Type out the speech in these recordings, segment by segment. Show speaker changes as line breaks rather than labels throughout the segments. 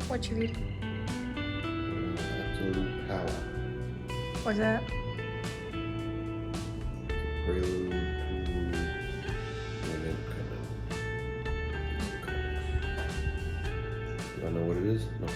What you read?
Absolute Power.
What's that?
Prelude to Women Coming. Do I know what it is? No.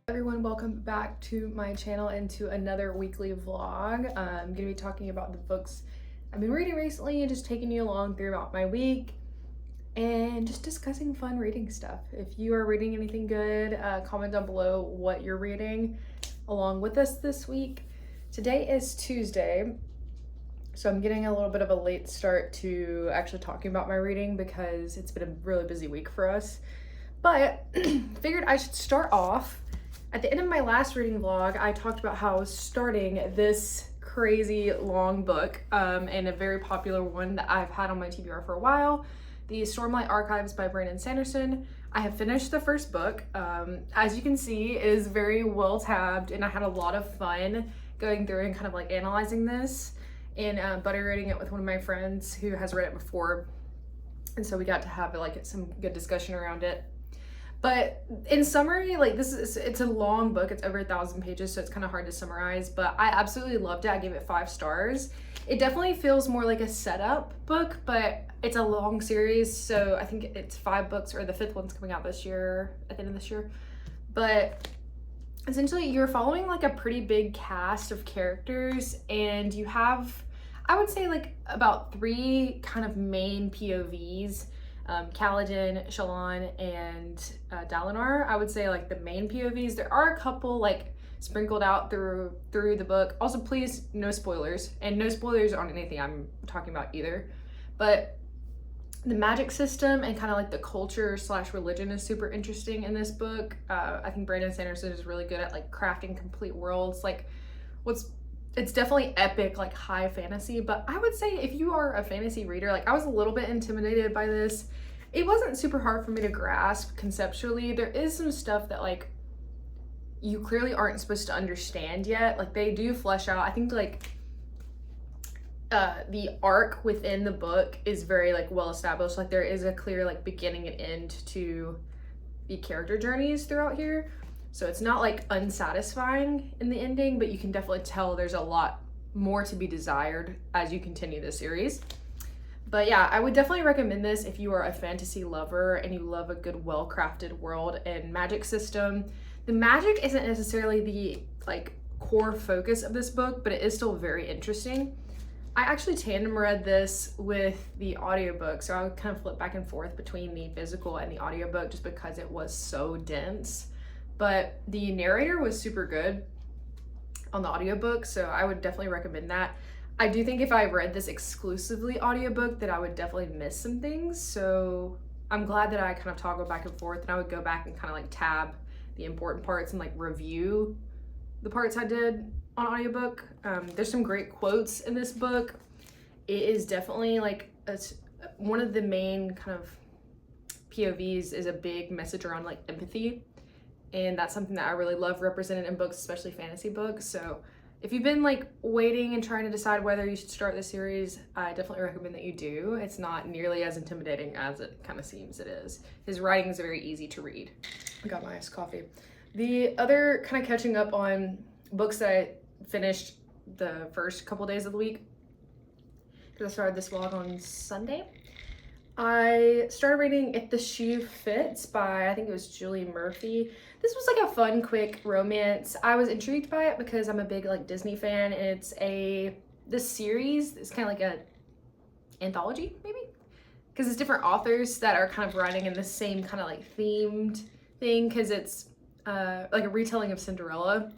Everyone, welcome back to my channel and to another weekly vlog. I'm going to be talking about the books I've been reading recently and just taking you along throughout my week and just discussing fun reading stuff. If you are reading anything good, comment down below what you're reading along with us this week. Today is Tuesday, so I'm getting a little bit of a late start to actually talking about my reading because it's been a really busy week for us. But figured I should start off. At the end of my last reading vlog, I talked about how I was starting this crazy long book, and a very popular one that I've had on my TBR for a while, The Stormlight Archives by Brandon Sanderson. I have finished the first book. As you can see, it is very well tabbed, and I had a lot of fun going through and kind of like analyzing this and buddy reading it with one of my friends who has read it before. And so we got to have like some good discussion around it. But in summary, like it's a long book. It's over 1,000 pages, so it's kind of hard to summarize, but I absolutely loved it. I gave it 5 stars. It definitely feels more like a setup book, but it's a long series, so I think it's 5 books, or the 5th one's coming out this year, at the end of this year. But essentially you're following like a pretty big cast of characters, and you have, I would say, like about 3 kind of main POVs. Kaladin, Shallan, and Dalinar. I would say like the main POVs. There are a couple like sprinkled out through the book. Also, please, no spoilers, and no spoilers on anything I'm talking about either. But the magic system and kind of like the culture / religion is super interesting in this book. I think Brandon Sanderson is really good at like crafting complete worlds. Like what's it's definitely epic, like high fantasy, but I would say if you are a fantasy reader, like I was a little bit intimidated by this. It wasn't super hard for me to grasp conceptually. There is some stuff that like you clearly aren't supposed to understand yet. Like they do flesh out, I think like the arc within the book is very like well established. Like there is a clear like beginning and end to the character journeys throughout here. So it's not like unsatisfying in the ending, but you can definitely tell there's a lot more to be desired as you continue the series. But yeah, I would definitely recommend this if you are a fantasy lover and you love a good, well-crafted world and magic system. The magic isn't necessarily the like core focus of this book, but it is still very interesting. I actually tandem read this with the audiobook, so I would kind of flip back and forth between the physical and the audiobook just because it was so dense. But the narrator was super good on the audiobook, so I would definitely recommend that. I do think if I read this exclusively audiobook that I would definitely miss some things, so I'm glad that I kind of toggle back and forth, and I would go back and kind of like tab the important parts and like review the parts I did on audiobook. There's some great quotes in this book. It is definitely like one of the main kind of POVs is a big message around like empathy, and that's something that I really love represented in books, especially fantasy books. So if you've been like waiting and trying to decide whether you should start the series, I definitely recommend that you do. It's not nearly as intimidating as it kind of seems it is. His writing is very easy to read. I got my iced coffee. The other kind of catching up on books that I finished the first couple days of the week, because I started this vlog on Sunday. I started reading If the Shoe Fits by, I think it was Julie Murphy. This was like a fun, quick romance. I was intrigued by it because I'm a big like Disney fan, and this series is kind of like a anthology maybe, because it's different authors that are kind of writing in the same kind of like themed thing, because it's like a retelling of Cinderella.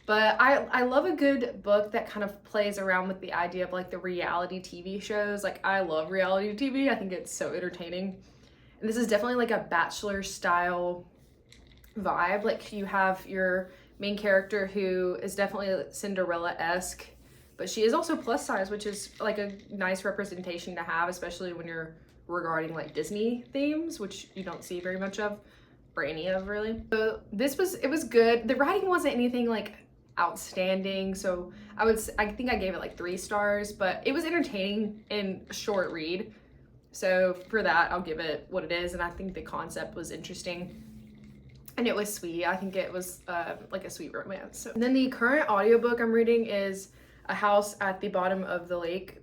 But I love a good book that kind of plays around with the idea of like the reality TV shows. Like I love reality TV. I think it's so entertaining. And this is definitely like a Bachelor style vibe. Like you have your main character who is definitely Cinderella-esque, but she is also plus size, which is like a nice representation to have, especially when you're regarding like Disney themes, which you don't see very much of, or any of really. So it was good. The writing wasn't anything like outstanding, so I think I gave it like 3 stars, but it was entertaining and a short read, so for that I'll give it what it is. And I think the concept was interesting and it was sweet. I think it was like a sweet romance. So, and then the current audiobook I'm reading is A House at the Bottom of the Lake.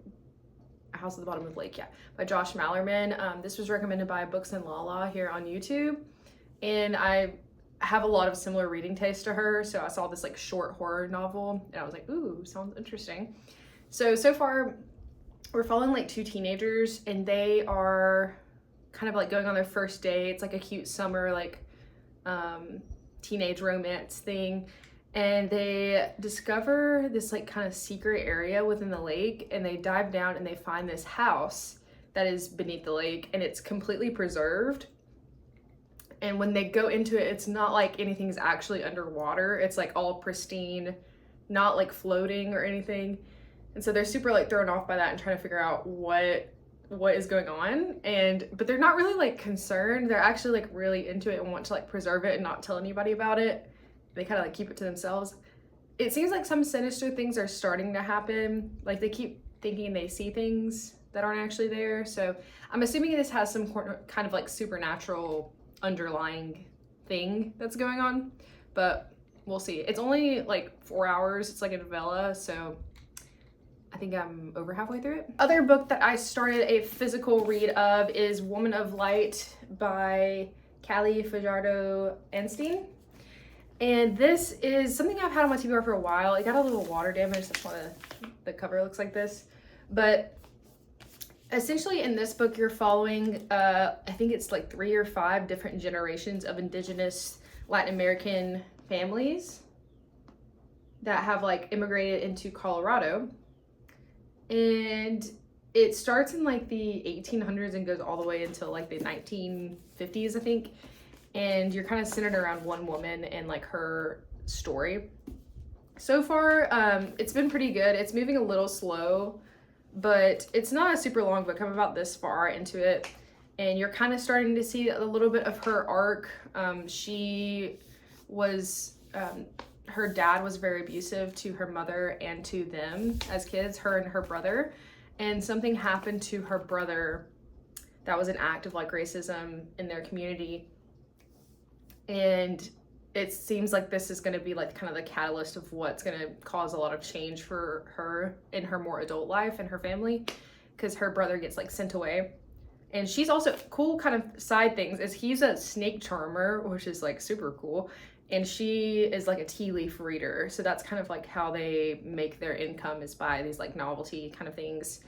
A House at the Bottom of the Lake, yeah, by Josh Mallerman. This was recommended by Books and Lala here on YouTube, and I have a lot of similar reading taste to her, so I saw this like short horror novel and I was like, ooh, sounds interesting. So far we're following like 2 teenagers, and they are kind of like going on their first date. It's like a cute summer like teenage romance thing, and they discover this like kind of secret area within the lake, and they dive down and they find this house that is beneath the lake, and it's completely preserved. And when they go into it, it's not like anything's actually underwater. It's like all pristine, not like floating or anything. And so they're super like thrown off by that and trying to figure out what is going on. But they're not really like concerned. They're actually like really into it and want to like preserve it and not tell anybody about it. They kind of like keep it to themselves. It seems like some sinister things are starting to happen. Like they keep thinking they see things that aren't actually there. So I'm assuming this has some kind of like supernatural underlying thing that's going on, but we'll see. It's only like 4 hours. It's like a novella, so I think I'm over halfway through it. Other book that I started a physical read of is Woman of Light by Callie Fajardo-Anstine. And this is something I've had on my TBR for a while. It got a little water damage. That's why the cover looks like this. But essentially in this book, you're following, I think it's like 3 or 5 different generations of indigenous Latin American families that have like immigrated into Colorado. And it starts in like the 1800s and goes all the way until like the 1950s, I think. And you're kind of centered around one woman and like her story. So far, it's been pretty good. It's moving a little slow, but it's not a super long book. I'm about this far into it, and you're kind of starting to see a little bit of her arc. She was, her dad was very abusive to her mother and to them as kids, her and her brother, and something happened to her brother that was an act of like racism in their community. And it seems like this is going to be like kind of the catalyst of what's going to cause a lot of change for her in her more adult life and her family, because her brother gets like sent away. And she's also cool kind of side things is he's a snake charmer, which is like super cool. And she is like a tea leaf reader. So that's kind of like how they make their income, is by these like novelty kind of things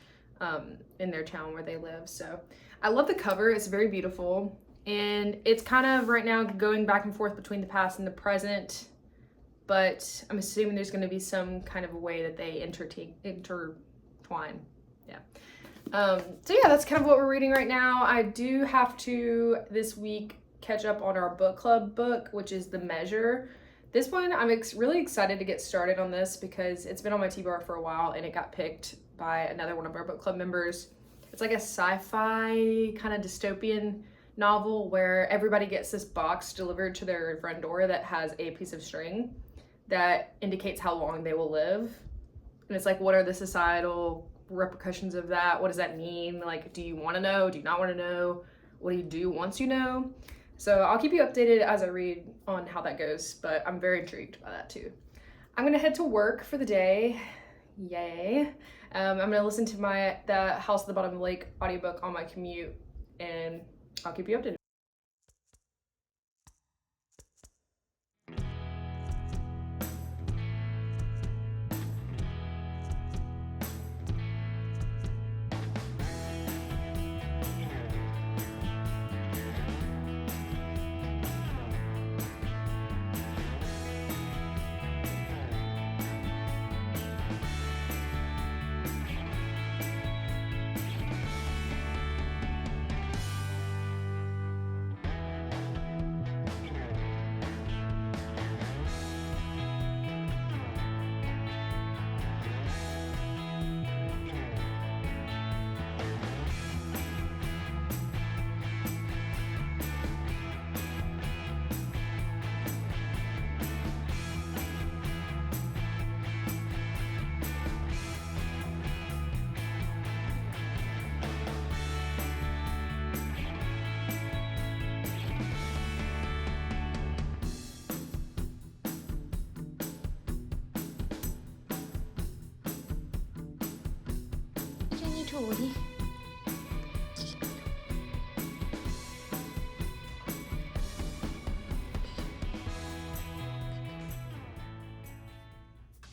in their town where they live. So I love the cover. It's very beautiful. And it's kind of right now going back and forth between the past and the present, but I'm assuming there's going to be some kind of a way that they intertwine. Yeah. So yeah, that's kind of what we're reading right now. I do have to this week catch up on our book club book, which is The Measure. This one, I'm really excited to get started on this because it's been on my T-bar for a while and it got picked by another one of our book club members. It's like a sci-fi kind of dystopian novel where everybody gets this box delivered to their front door that has a piece of string that indicates how long they will live. And it's like, what are the societal repercussions of that? What does that mean? Like, do you want to know? Do you not want to know? What do you do once you know? So I'll keep you updated as I read on how that goes, but I'm very intrigued by that too. I'm gonna head to work for the day. Yay. I'm gonna listen to the House at the Bottom of the Lake audiobook on my commute, and I'll keep you updated.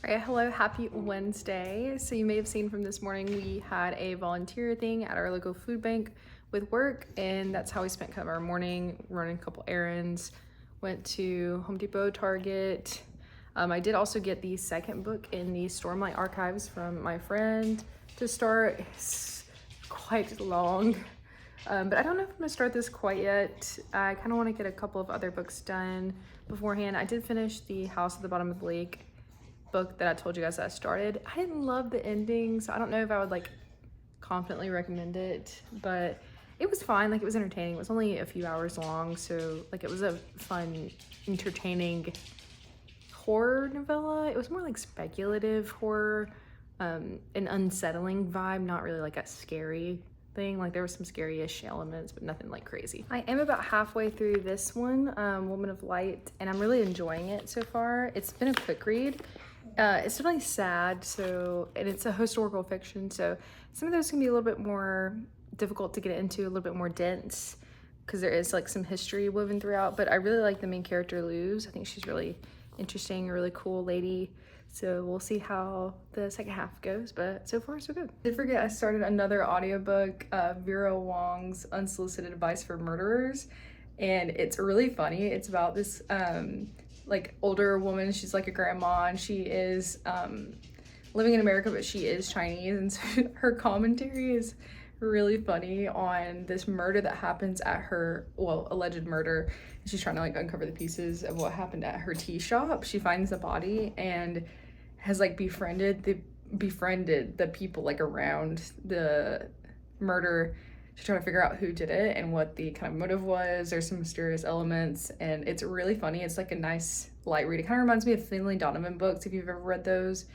All right, hello, happy Wednesday. So you may have seen from this morning, we had a volunteer thing at our local food bank with work, and that's how we spent kind of our morning, running a couple errands, went to Home Depot, Target. I did also get the second book in the Stormlight Archives from my friend to start. It's quite long, but I don't know if I'm gonna start this quite yet. I kind of want to get a couple of other books done beforehand. I did finish the House at the Bottom of the Lake book that I told you guys that I started. I didn't love the ending, so I don't know if I would like confidently recommend it, but it was fine. Like, it was entertaining. It was only a few hours long, so like it was a fun, entertaining horror novella. It was more like speculative horror, an unsettling vibe, not really like a scary thing. Like, there was some scary-ish elements, but nothing like crazy. I am about halfway through this one, Woman of Light, and I'm really enjoying it so far. It's been a quick read. It's definitely sad, and it's a historical fiction, so some of those can be a little bit more difficult to get into, a little bit more dense, because there is like some history woven throughout. But I really like the main character, Luz. I think she's really interesting, a really cool lady. So we'll see how the second half goes, but so far so good. I did forget I started another audiobook, Vera Wong's Unsolicited Advice for Murderers, and it's really funny. It's about this like older woman. She's like a grandma, and she is living in America, but she is Chinese, and so her commentary is really funny on this murder that happens at her, well, alleged murder. She's trying to like uncover the pieces of what happened at her tea shop. She finds the body, and has like befriended the people like around the murder to try to figure out who did it and what the kind of motive was. There's some mysterious elements, and it's really funny. It's like a nice light read. It kind of reminds me of Finley Donovan books, if you've ever read those.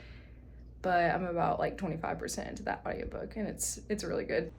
But I'm about like 25% into that audiobook, and it's really good.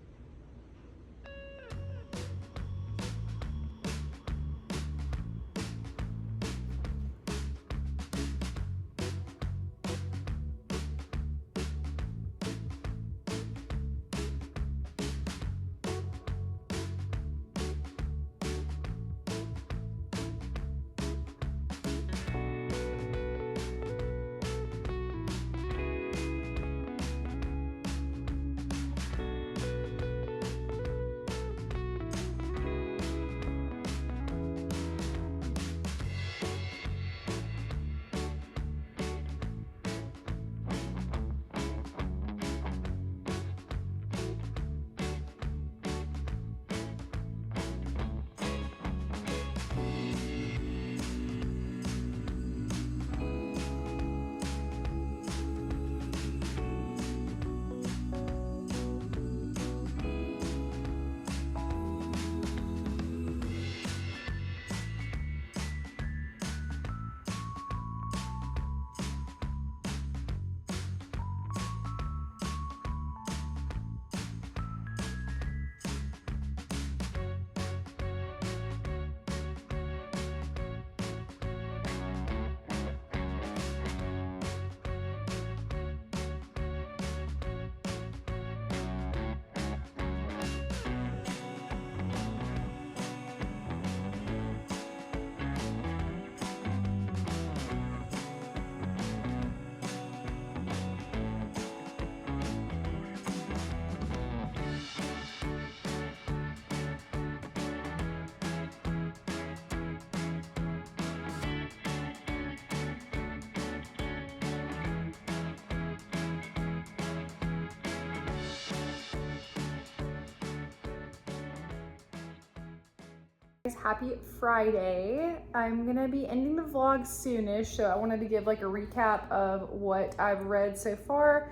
Happy Friday. I'm gonna be ending the vlog soonish, so I wanted to give like a recap of what I've read so far,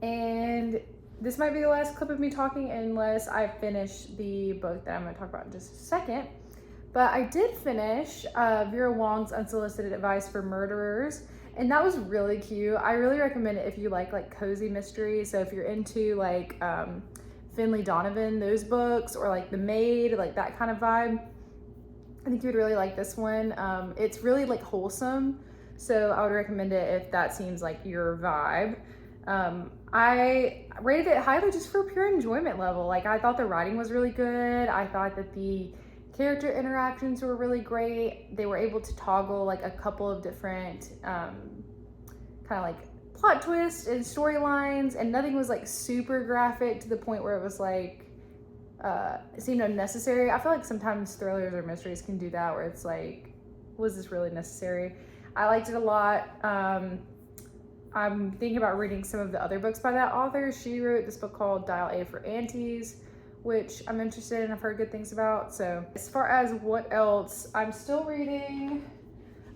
and this might be the last clip of me talking unless I finish the book that I'm going to talk about in just a second. But I did finish Vera Wong's Unsolicited Advice for Murderers, and that was really cute. I really recommend it if you like cozy mystery. So if you're into like Finley Donovan, those books, or like The Maid, like that kind of vibe, I think you would really like this one. It's really like wholesome, so I would recommend it if that seems like your vibe. I rated it highly just for pure enjoyment level. Like, I thought the writing was really good. I thought that the character interactions were really great. They were able to toggle like a couple of different kind of like plot twists and storylines, and nothing was like super graphic to the point where it was like it seemed unnecessary. I feel like sometimes thrillers or mysteries can do that, where it's like, was this really necessary? I liked it a lot. I'm thinking about reading some of the other books by that author. She wrote this book called Dial A for Aunties, which I'm interested in. I've heard good things about. So as far as what else, I'm still reading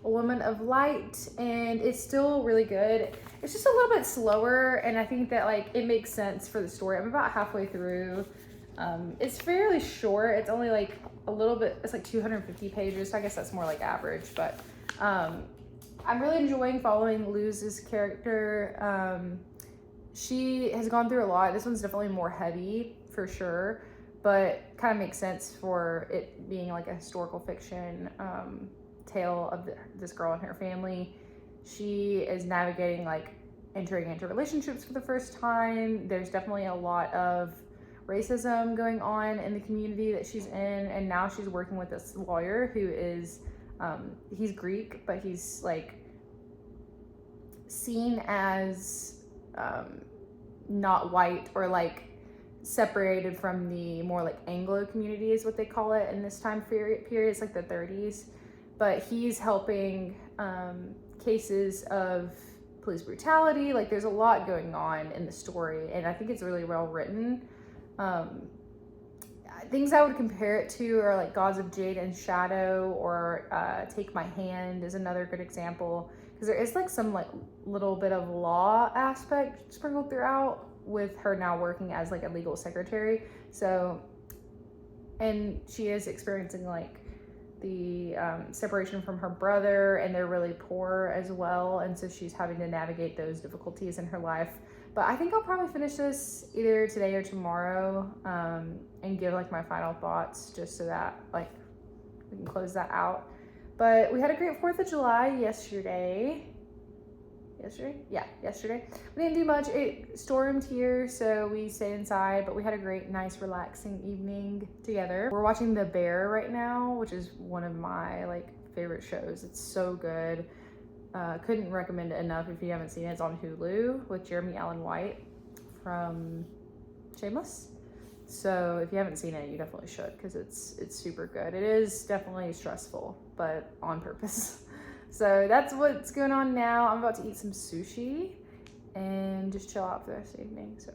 A Woman of Light, and it's still really good. It's just a little bit slower, and I think that like it makes sense for the story. I'm about halfway through. It's fairly short. It's only like a little bit, it's like 250 pages, so I guess that's more like average, but I'm really enjoying following Luz's character. She has gone through a lot. This one's definitely more heavy for sure, but kind of makes sense for it being like a historical fiction tale of this girl and her family. She is navigating like entering into relationships for the first time. There's definitely a lot of racism going on in the community that she's in, and now she's working with this lawyer who is he's Greek, but he's like seen as not white, or like separated from the more like Anglo community is what they call it in this time period. It's like the 30s, but he's helping cases of police brutality. Like, there's a lot going on in the story, and I think it's really well written. Things I would compare it to are like Gods of Jade and Shadow, or Take My Hand is another good example. because there is like some like little bit of law aspect sprinkled throughout with her now working as like a legal secretary. So, and she is experiencing like the separation from her brother, and they're really poor as well, and so she's having to navigate those difficulties in her life. But I think I'll probably finish this either today or tomorrow, and give like my final thoughts, just so that like we can close that out. But we had a great 4th of July yesterday. Yesterday. We didn't do much. It stormed here, so we stayed inside, but we had a great, nice, relaxing evening together. We're watching The Bear right now, which is one of my like favorite shows. It's so good. Couldn't recommend it enough if you haven't seen it. It's on Hulu with Jeremy Allen White from Shameless. So if you haven't seen it, you definitely should, because it's super good. It is definitely stressful, but on purpose. So that's what's going on now. I'm about to eat some sushi and just chill out for the rest of the evening. So